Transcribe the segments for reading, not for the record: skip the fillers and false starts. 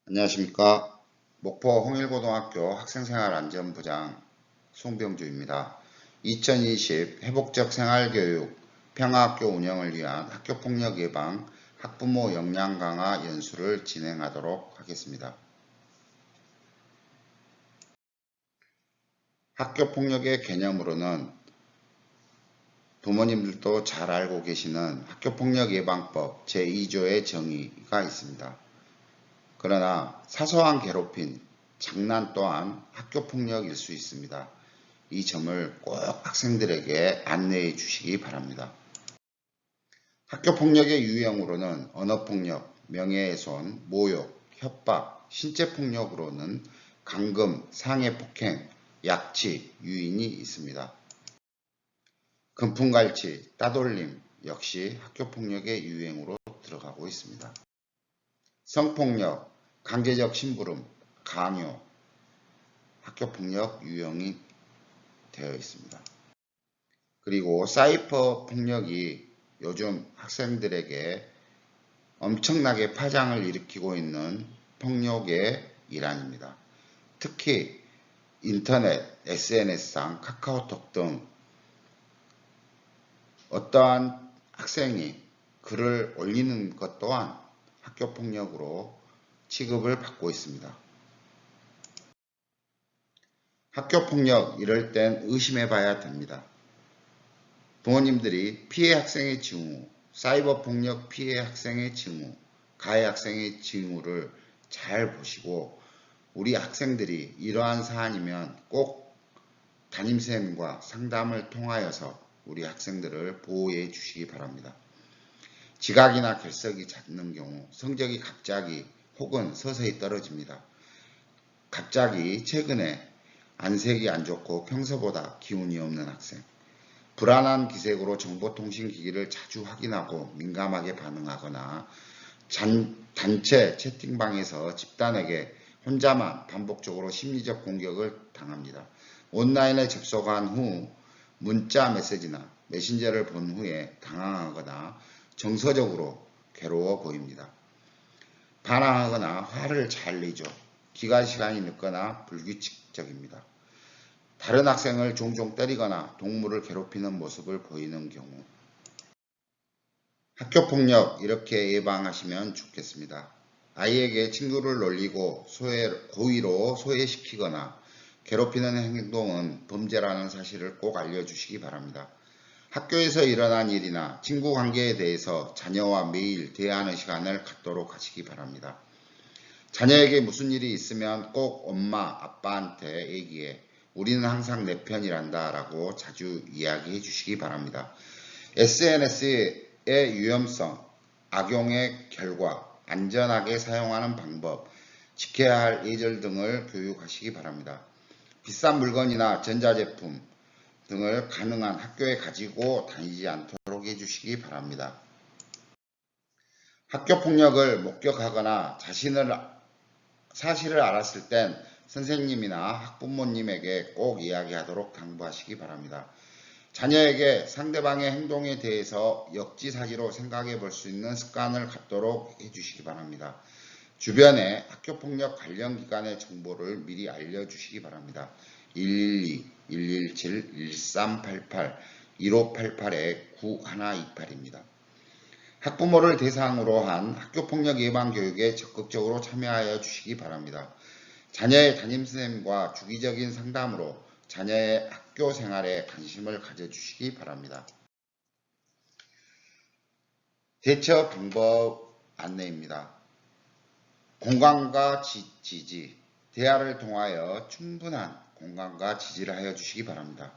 안녕하십니까. 목포 홍일고등학교 학생생활안전부장 송병주입니다. 2020 회복적 생활교육 평화학교 운영을 위한 학교폭력 예방 학부모 역량 강화 연수를 진행하도록 하겠습니다. 학교폭력의 개념으로는 부모님들도 잘 알고 계시는 학교폭력 예방법 제2조의 정의가 있습니다. 그러나 사소한 괴롭힘, 장난 또한 학교폭력일 수 있습니다. 이 점을 꼭 학생들에게 안내해 주시기 바랍니다. 학교폭력의 유형으로는 언어폭력, 명예훼손, 모욕, 협박, 신체폭력으로는 감금, 상해폭행, 약치, 유인이 있습니다. 금품갈취, 따돌림 역시 학교폭력의 유형으로 들어가고 있습니다. 성폭력, 강제적 심부름, 강요, 학교폭력 유형이 되어 있습니다. 그리고 사이버 폭력이 요즘 학생들에게 엄청나게 파장을 일으키고 있는 폭력의 일환입니다. 특히 인터넷, SNS상 카카오톡 등 어떠한 학생이 글을 올리는 것 또한 학교폭력으로 취급을 받고 있습니다. 학교폭력 이럴 땐 의심해 봐야 됩니다. 부모님들이 피해 학생의 징후, 사이버 폭력 피해 학생의 징후, 가해 학생의 징후를 잘 보시고 우리 학생들이 이러한 사안이면 꼭 담임선생님과 상담을 통하여서 우리 학생들을 보호해 주시기 바랍니다. 지각이나 결석이 잦는 경우 성적이 갑자기 혹은 서서히 떨어집니다. 갑자기 최근에 안색이 안 좋고 평소보다 기운이 없는 학생, 불안한 기색으로 정보통신기기를 자주 확인하고 민감하게 반응하거나 단체 채팅방에서 집단에게 혼자만 반복적으로 심리적 공격을 당합니다. 온라인에 접속한 후 문자 메시지나 메신저를 본 후에 당황하거나 정서적으로 괴로워 보입니다. 반항하거나 화를 잘 내죠. 기관 시간이 늦거나 불규칙적입니다. 다른 학생을 종종 때리거나 동물을 괴롭히는 모습을 보이는 경우 학교폭력 이렇게 예방하시면 좋겠습니다. 아이에게 친구를 놀리고 고의로 소외시키거나 괴롭히는 행동은 범죄라는 사실을 꼭 알려주시기 바랍니다. 학교에서 일어난 일이나 친구 관계에 대해서 자녀와 매일 대화하는 시간을 갖도록 하시기 바랍니다. 자녀에게 무슨 일이 있으면 꼭 엄마, 아빠한테 얘기해. 우리는 항상 내 편이란다 라고 자주 이야기해 주시기 바랍니다. SNS의 위험성, 악용의 결과, 안전하게 사용하는 방법, 지켜야 할 예절 등을 교육하시기 바랍니다. 비싼 물건이나 전자제품 등을 가능한 학교에 가지고 다니지 않도록 해주시기 바랍니다. 학교폭력을 목격하거나 사실을 알았을 땐 선생님이나 학부모님에게 꼭 이야기하도록 당부하시기 바랍니다. 자녀에게 상대방의 행동에 대해서 역지사지로 생각해 볼 수 있는 습관을 갖도록 해주시기 바랍니다. 주변에 학교폭력 관련 기관의 정보를 미리 알려주시기 바랍니다. 112, 117, 1388, 1588-9128입니다. 학부모를 대상으로 한 학교폭력 예방 교육에 적극적으로 참여하여 주시기 바랍니다. 자녀의 담임선생님과 주기적인 상담으로 자녀의 학교 생활에 관심을 가져주시기 바랍니다. 대처 방법 안내입니다. 공감과 지지, 대화를 통하여 충분한 공감과 지지를 하여 주시기 바랍니다.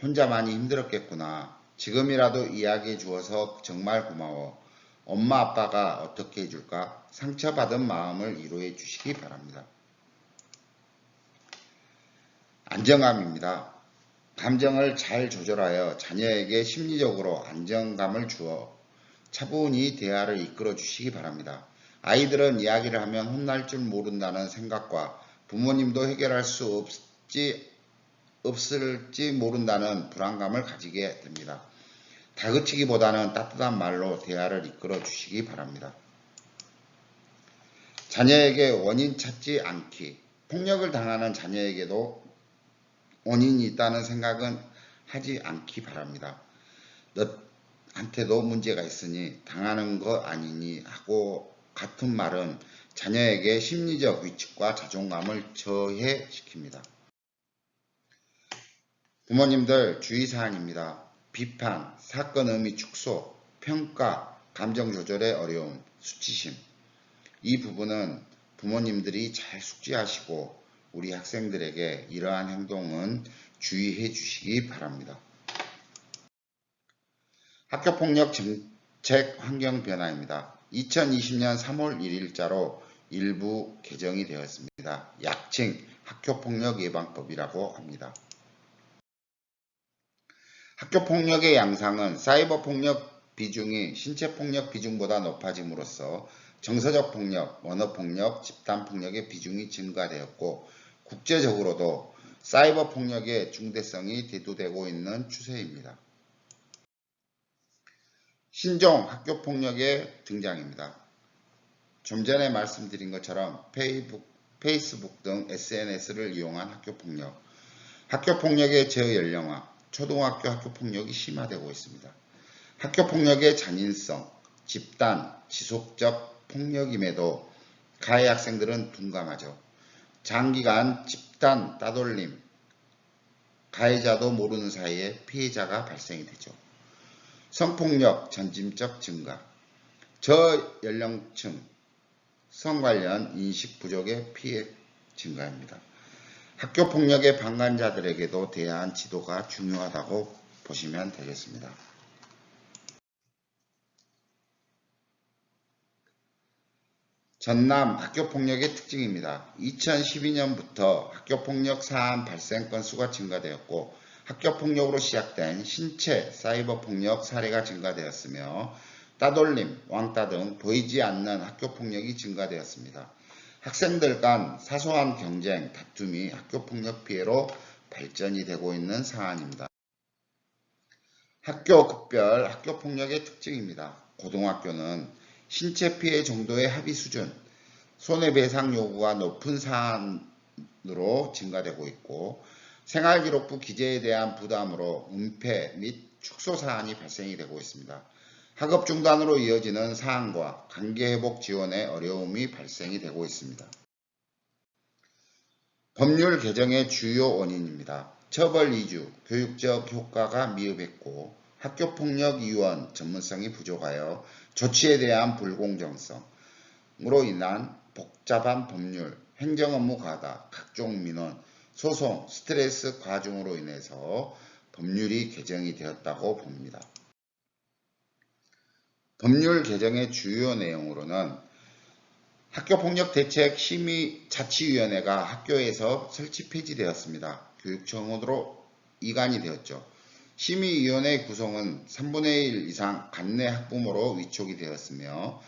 혼자 많이 힘들었겠구나. 지금이라도 이야기해 주어서 정말 고마워. 엄마 아빠가 어떻게 해줄까? 상처받은 마음을 위로해 주시기 바랍니다. 안정감입니다. 감정을 잘 조절하여 자녀에게 심리적으로 안정감을 주어 차분히 대화를 이끌어 주시기 바랍니다. 아이들은 이야기를 하면 혼날 줄 모른다는 생각과 부모님도 해결할 수 없을지 모른다는 불안감을 가지게 됩니다. 다그치기보다는 따뜻한 말로 대화를 이끌어 주시기 바랍니다. 자녀에게 원인 찾지 않기. 폭력을 당하는 자녀에게도 원인이 있다는 생각은 하지 않기 바랍니다. 너한테도 문제가 있으니 당하는 거 아니니 하고 같은 말은 자녀에게 심리적 위축과 자존감을 저해시킵니다. 부모님들 주의사항입니다. 비판, 사건 의미 축소, 평가, 감정 조절의 어려움, 수치심. 이 부분은 부모님들이 잘 숙지하시고 우리 학생들에게 이러한 행동은 주의해 주시기 바랍니다. 학교폭력 정책 환경 변화입니다. 2020년 3월 1일자로 일부 개정이 되었습니다. 약칭 학교폭력 예방법이라고 합니다. 학교폭력의 양상은 사이버폭력 비중이 신체폭력 비중보다 높아짐으로써 정서적 폭력, 언어폭력, 집단폭력의 비중이 증가되었고 국제적으로도 사이버폭력의 중대성이 대두되고 있는 추세입니다. 신종 학교폭력의 등장입니다. 좀 전에 말씀드린 것처럼 페이스북 등 SNS를 이용한 학교폭력, 학교폭력의 저연령화, 초등학교 학교폭력이 심화되고 있습니다. 학교폭력의 잔인성, 집단, 지속적 폭력임에도 가해 학생들은 둔감하죠. 장기간 집단 따돌림, 가해자도 모르는 사이에 피해자가 발생이 되죠. 성폭력 점진적 증가, 저연령층 성 관련 인식 부족의 피해 증가입니다. 학교폭력의 방관자들에게도 대한 지도가 중요하다고 보시면 되겠습니다. 전남 학교폭력의 특징입니다. 2012년부터 학교폭력 사안 발생 건수가 증가되었고 학교폭력으로 시작된 신체 사이버폭력 사례가 증가되었으며 따돌림, 왕따 등 보이지 않는 학교폭력이 증가되었습니다. 학생들 간 사소한 경쟁, 다툼이 학교폭력 피해로 발전이 되고 있는 사안입니다. 학교급별 학교폭력의 특징입니다. 고등학교는 신체 피해 정도의 합의 수준, 손해배상 요구가 높은 사안으로 증가되고 있고 생활기록부 기재에 대한 부담으로 은폐 및 축소 사안이 발생이 되고 있습니다. 학업 중단으로 이어지는 사안과 관계회복 지원에 어려움이 발생이 되고 있습니다. 법률 개정의 주요 원인입니다. 처벌 이주, 교육적 효과가 미흡했고 학교폭력위원 전문성이 부족하여 조치에 대한 불공정성으로 인한 복잡한 법률, 행정업무 과다, 각종 민원, 소송, 스트레스 과중으로 인해서 법률이 개정이 되었다고 봅니다. 법률 개정의 주요 내용으로는 학교폭력대책심의자치위원회가 학교에서 설치 폐지되었습니다. 교육청으로 이관이 되었죠. 심의위원회 구성은 3분의 1 이상 관내 학부모로 위촉이 되었으며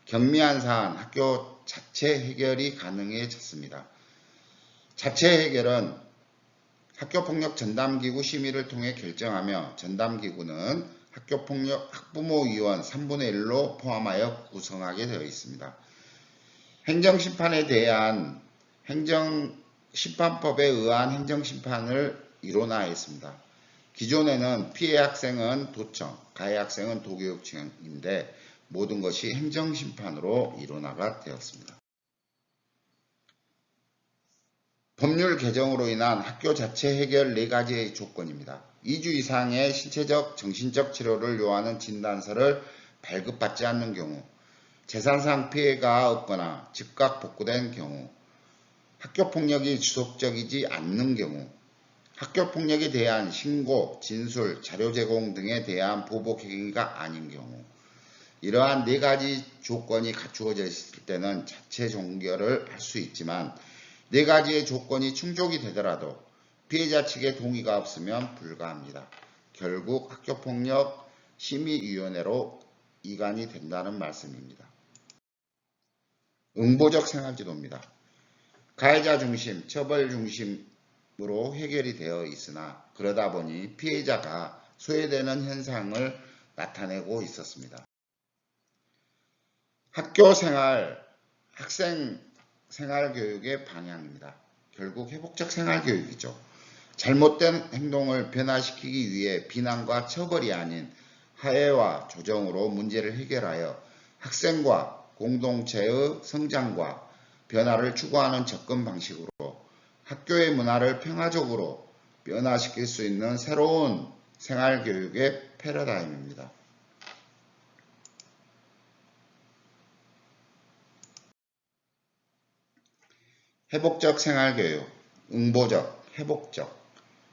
경미한 사안 학교 자체 해결이 가능해졌습니다. 자체 해결은 학교폭력 전담기구 심의를 통해 결정하며 전담기구는 학교폭력 학부모위원 3분의 1로 포함하여 구성하게 되어 있습니다. 행정심판에 대한 행정심판법에 의한 행정심판을 이론화했습니다. 기존에는 피해 학생은 도청, 가해 학생은 도교육청인데 모든 것이 행정심판으로 이론화가 되었습니다. 법률 개정으로 인한 학교 자체 해결 4가지의 조건입니다. 2주 이상의 신체적, 정신적 치료를 요하는 진단서를 발급받지 않는 경우, 재산상 피해가 없거나 즉각 복구된 경우, 학교폭력이 지속적이지 않는 경우, 학교폭력에 대한 신고, 진술, 자료 제공 등에 대한 보복 행위가 아닌 경우, 이러한 4가지 조건이 갖추어져 있을 때는 자체 종결을 할 수 있지만 4가지의 조건이 충족이 되더라도 피해자 측의 동의가 없으면 불가합니다. 결국 학교폭력 심의위원회로 이관이 된다는 말씀입니다. 응보적 생활지도입니다. 가해자 중심, 처벌 중심으로 해결이 되어 있으나 그러다 보니 피해자가 소외되는 현상을 나타내고 있었습니다. 학교생활 학생 생활교육의 방향입니다. 결국 회복적 생활교육이죠. 잘못된 행동을 변화시키기 위해 비난과 처벌이 아닌 하해와 조정으로 문제를 해결하여 학생과 공동체의 성장과 변화를 추구하는 접근 방식으로 학교의 문화를 평화적으로 변화시킬 수 있는 새로운 생활교육의 패러다임입니다. 회복적 생활교육, 응보적, 회복적.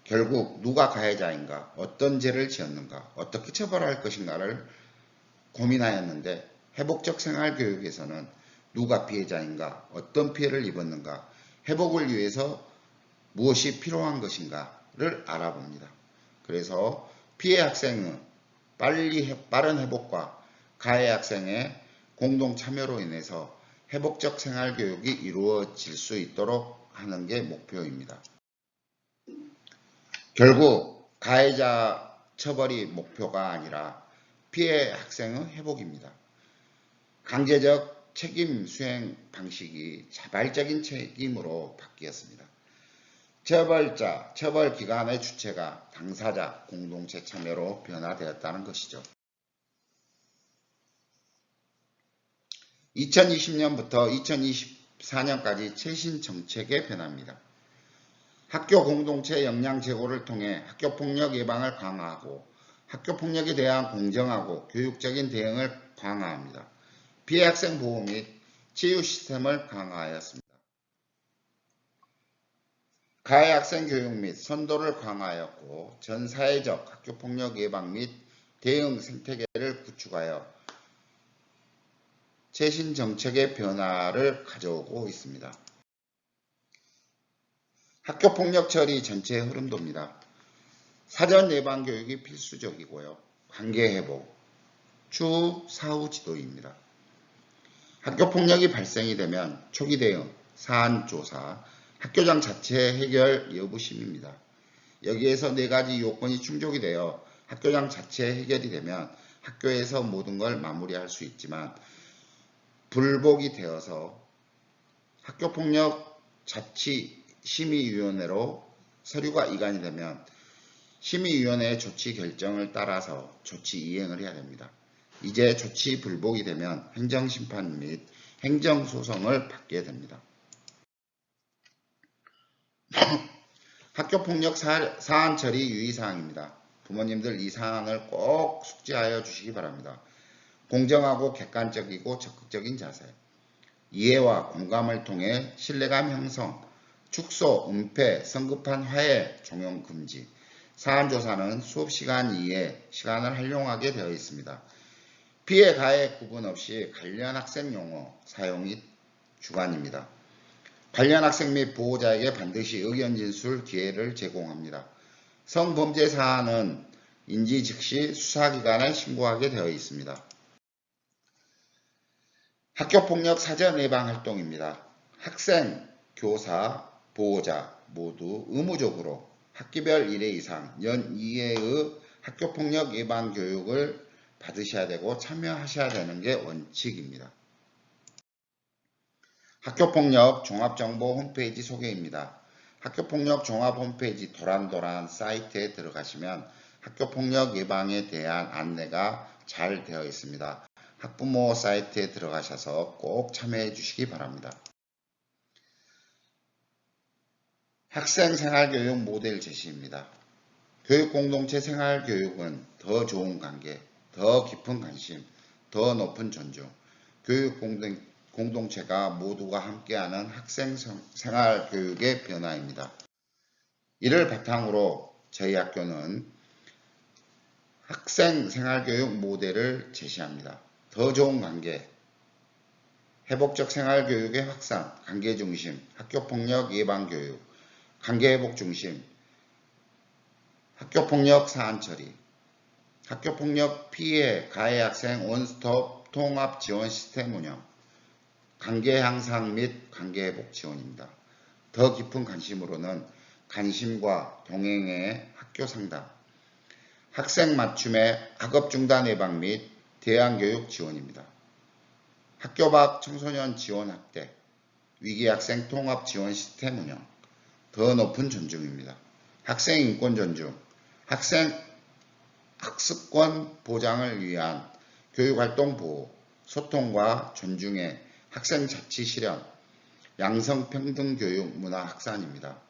결국 누가 가해자인가, 어떤 죄를 지었는가, 어떻게 처벌할 것인가를 고민하였는데 회복적 생활교육에서는 누가 피해자인가, 어떤 피해를 입었는가, 회복을 위해서 무엇이 필요한 것인가를 알아봅니다. 그래서 피해 학생의 빠른 회복과 가해 학생의 공동 참여로 인해서 회복적 생활교육이 이루어질 수 있도록 하는 게 목표입니다. 결국 가해자 처벌이 목표가 아니라 피해 학생의 회복입니다. 강제적 책임 수행 방식이 자발적인 책임으로 바뀌었습니다. 처벌자, 처벌기관의 주체가 당사자, 공동체 참여로 변화되었다는 것이죠. 2020년부터 2024년까지 최신 정책의 변화입니다. 학교 공동체 역량 제고를 통해 학교폭력 예방을 강화하고 학교폭력에 대한 공정하고 교육적인 대응을 강화합니다. 피해 학생 보호 및 치유 시스템을 강화하였습니다. 가해 학생 교육 및 선도를 강화하였고 전 사회적 학교폭력 예방 및 대응 생태계를 구축하여 최신 정책의 변화를 가져오고 있습니다. 학교폭력 처리 전체의 흐름도입니다. 사전 예방 교육이 필수적이고요. 관계 회복, 추후 사후 지도입니다. 학교폭력이 발생이 되면 초기 대응, 사안 조사, 학교장 자체 해결 여부심입니다. 여기에서 4가지 요건이 충족이 되어 학교장 자체 해결이 되면 학교에서 모든 걸 마무리할 수 있지만 불복이 되어서 학교폭력 자치심의위원회로 서류가 이관이 되면 심의위원회의 조치 결정을 따라서 조치 이행을 해야 됩니다. 이제 조치 불복이 되면 행정심판 및 행정소송을 받게 됩니다. 학교폭력 사안 처리 유의사항입니다. 부모님들 이 사안을 꼭 숙지하여 주시기 바랍니다. 공정하고 객관적이고 적극적인 자세, 이해와 공감을 통해 신뢰감 형성, 축소, 은폐, 성급한 화해, 종용 금지, 사안조사는 수업시간 이외에 시간을 활용하게 되어 있습니다. 피해 가해 구분 없이 관련 학생 용어 사용이 주관입니다. 관련 학생 및 보호자에게 반드시 의견 진술 기회를 제공합니다. 성범죄 사안은 인지 즉시 수사기관에 신고하게 되어 있습니다. 학교폭력 사전 예방 활동입니다. 학생, 교사, 보호자 모두 의무적으로 학기별 1회 이상 연 2회의 학교폭력 예방 교육을 받으셔야 되고 참여하셔야 되는 게 원칙입니다. 학교폭력 종합정보 홈페이지 소개입니다. 학교폭력 종합 홈페이지 도란도란 사이트에 들어가시면 학교폭력 예방에 대한 안내가 잘 되어 있습니다. 학부모 사이트에 들어가셔서 꼭 참여해 주시기 바랍니다. 학생 생활교육 모델 제시입니다. 교육공동체 생활교육은 더 좋은 관계, 더 깊은 관심, 더 높은 존중, 교육공동체가 모두가 함께하는 학생 생활교육의 변화입니다. 이를 바탕으로 저희 학교는 학생 생활교육 모델을 제시합니다. 더 좋은 관계, 회복적 생활교육의 확산, 관계중심, 학교폭력 예방교육, 관계회복 중심, 학교폭력 사안 처리, 학교폭력 피해 가해 학생 원스톱 통합 지원 시스템 운영, 관계 향상 및 관계회복 지원입니다. 더 깊은 관심으로는 관심과 동행의 학교 상담, 학생 맞춤의 학업 중단 예방 및 대안교육 지원입니다. 학교 밖 청소년 지원 확대, 위기 학생 통합 지원 시스템 운영, 더 높은 존중입니다. 학생 인권 존중, 학생 학습권 보장을 위한 교육활동 보호, 소통과 존중의 학생 자치 실현, 양성평등 교육 문화 확산입니다.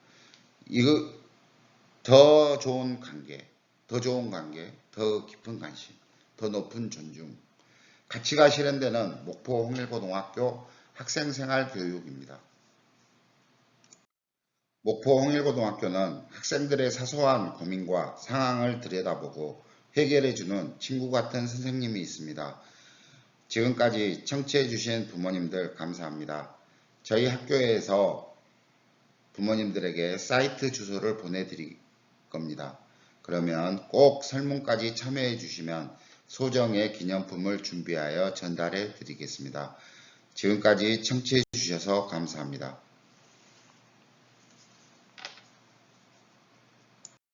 이거 더 좋은 관계, 더 깊은 관심, 더 높은 존중, 가치가 실현되는 목포 홍일고등학교 학생생활교육입니다. 목포 홍일고등학교는 학생들의 사소한 고민과 상황을 들여다보고 해결해주는 친구 같은 선생님이 있습니다. 지금까지 청취해주신 부모님들 감사합니다. 저희 학교에서 부모님들에게 사이트 주소를 보내드릴 겁니다. 그러면 꼭 설문까지 참여해 주시면 소정의 기념품을 준비하여 전달해 드리겠습니다. 지금까지 청취해 주셔서 감사합니다.